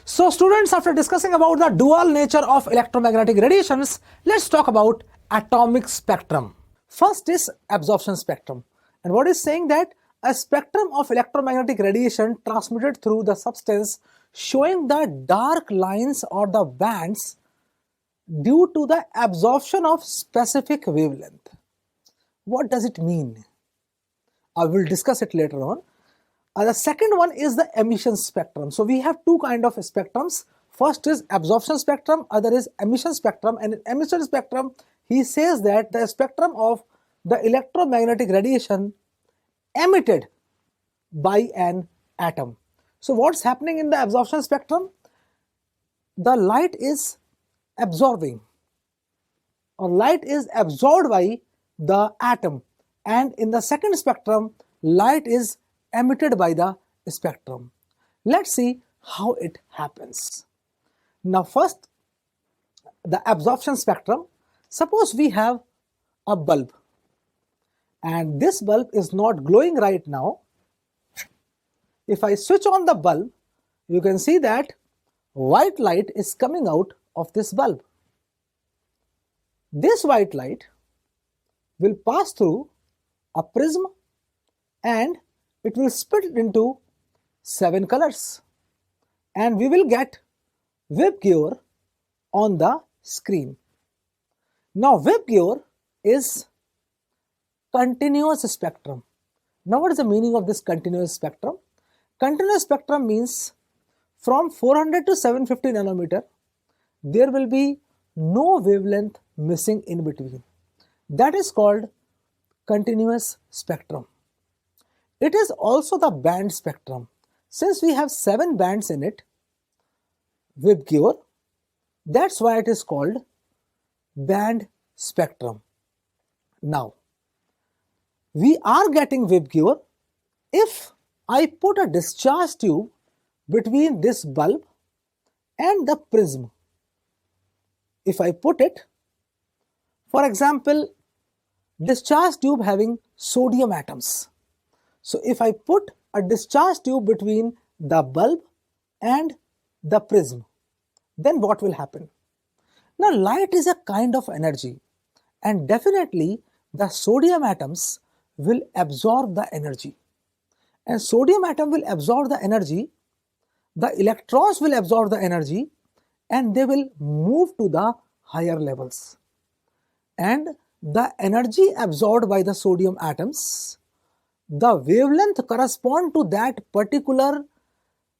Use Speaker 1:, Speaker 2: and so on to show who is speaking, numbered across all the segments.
Speaker 1: So students, after discussing about the dual nature of electromagnetic radiations, let's talk about atomic spectrum. First is absorption spectrum. And what is saying that a spectrum of electromagnetic radiation transmitted through the substance showing the dark lines or the bands due to the absorption of specific wavelength. What does it mean? I will discuss it later on. The second one is the emission spectrum. So we have two kind of spectrums. First is absorption spectrum, other is emission spectrum. And in emission spectrum, he says that the spectrum of the electromagnetic radiation emitted by an atom. So what's happening in the absorption spectrum? The light is absorbing, or light is absorbed by the atom, and in the second spectrum, light is emitted by the spectrum. Let's see how it happens. Now first, the absorption spectrum. Suppose we have a bulb, and this bulb is not glowing right now. If I switch on the bulb, you can see that white light is coming out of this bulb. This white light will pass through a prism and it will split into 7 colors, and we will get Vibgyor on the screen. Now Vibgyor is continuous spectrum. Now what is the meaning of this continuous spectrum? Continuous spectrum means from 400 to 750 nanometer, there will be no wavelength missing in between. That is called continuous spectrum. It is also the band spectrum. Since we have 7 bands in it, Vibgyor, that's why it is called band spectrum. Now, we are getting Vibgyor if I put a discharge tube between this bulb and the prism. If I put it, for example, discharge tube having sodium atoms. So if I put a discharge tube between the bulb and the prism, then what will happen? Now light is a kind of energy, and definitely the sodium atoms will absorb the energy. And sodium atom will absorb the energy, the electrons will absorb the energy, and they will move to the higher levels. And the energy absorbed by the sodium atoms, the wavelength correspond to that particular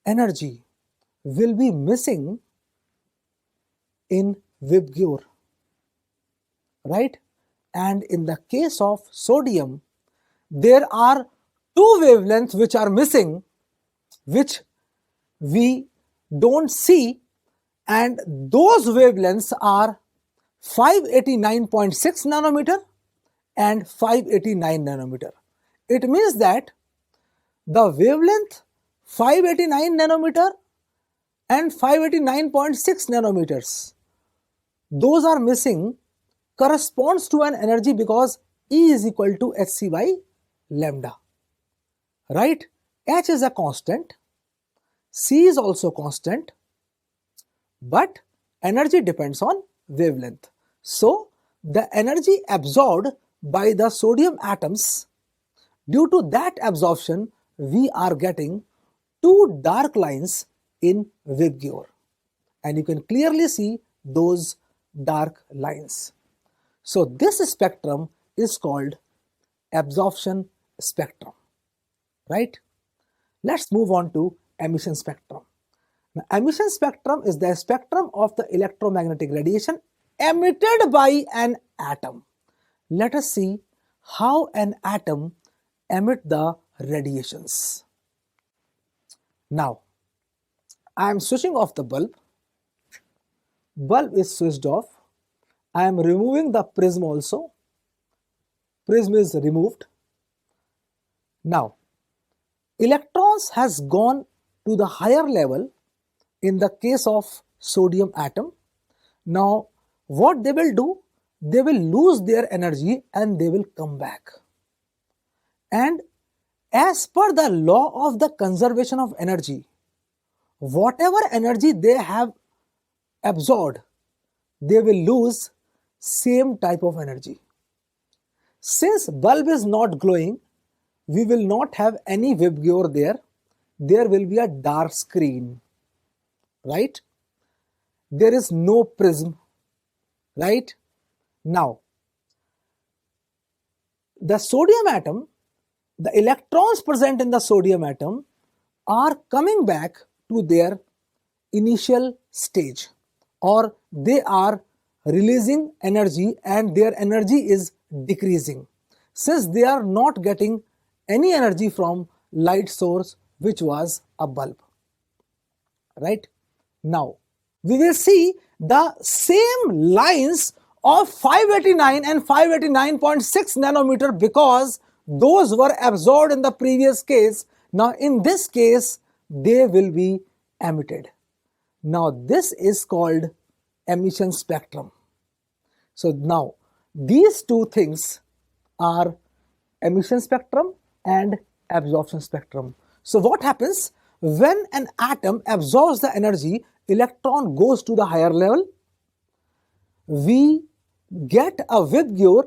Speaker 1: energy will be missing in Vibgyor, right? And in the case of sodium, there are 2 wavelengths which are missing, which we don't see, and those wavelengths are 589.6 nanometer and 589 nanometer. It means that the wavelength 589 nanometer and 589.6 nanometers, those are missing, corresponds to an energy because E is equal to hc by lambda, right? H is a constant, C is also constant, but energy depends on wavelength. So the energy absorbed by the sodium atoms, due to that absorption, we are getting 2 dark lines in Vibgyor, and you can clearly see those dark lines. So this spectrum is called absorption spectrum, right? Let's move on to emission spectrum. Now, emission spectrum is the spectrum of the electromagnetic radiation emitted by an atom. Let us see how an atom emits the radiations. Now, I am switching off the bulb. Bulb is switched off. I am removing the prism also. Prism is removed. Now, electrons has gone to the higher level in the case of sodium atom. Now, what they will do? They will lose their energy and they will come back. And as per the law of the conservation of energy, whatever energy they have absorbed, they will lose same type of energy. Since bulb is not glowing, we will not have any VIBGYOR there. There will be a dark screen, right? There is no prism, right? Now, the sodium atom, the electrons present in the sodium atom are coming back to their initial stage, or they are releasing energy and their energy is decreasing since they are not getting any energy from light source, which was a bulb, right? Now we will see the same lines of 589 and 589.6 nanometer because those were absorbed in the previous case. Now in this case they will be emitted. Now this is called emission spectrum. So now these two things are emission spectrum and absorption spectrum. So what happens when an atom absorbs the energy, electron goes to the higher level, we get a VIBGYOR,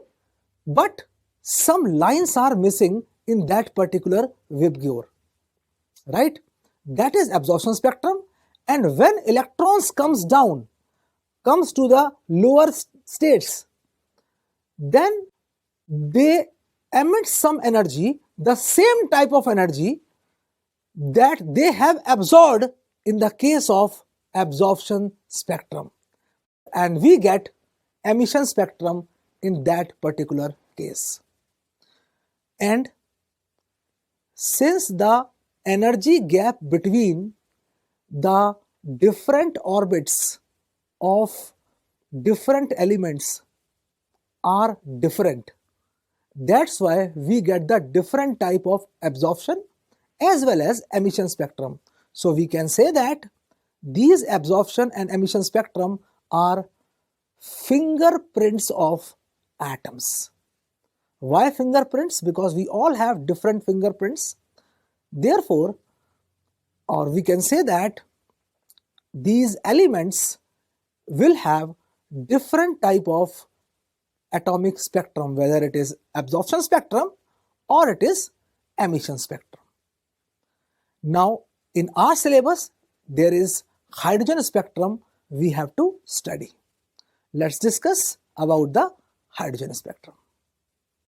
Speaker 1: but some lines are missing in that particular VIBGYOR, right? That is absorption spectrum. And when electrons comes to the lower states, then they emit some energy, the same type of energy that they have absorbed in the case of absorption spectrum, and we get emission spectrum in that particular case. And since the energy gap between the different orbits of different elements are different, that's why we get the different type of absorption as well as emission spectrum. So we can say that these absorption and emission spectrum are fingerprints of atoms. Why fingerprints? Because we all have different fingerprints. Therefore, or we can say that these elements will have different type of atomic spectrum, whether it is absorption spectrum or it is emission spectrum. Now in our syllabus there is hydrogen spectrum we have to study. Let's discuss about the hydrogen spectrum.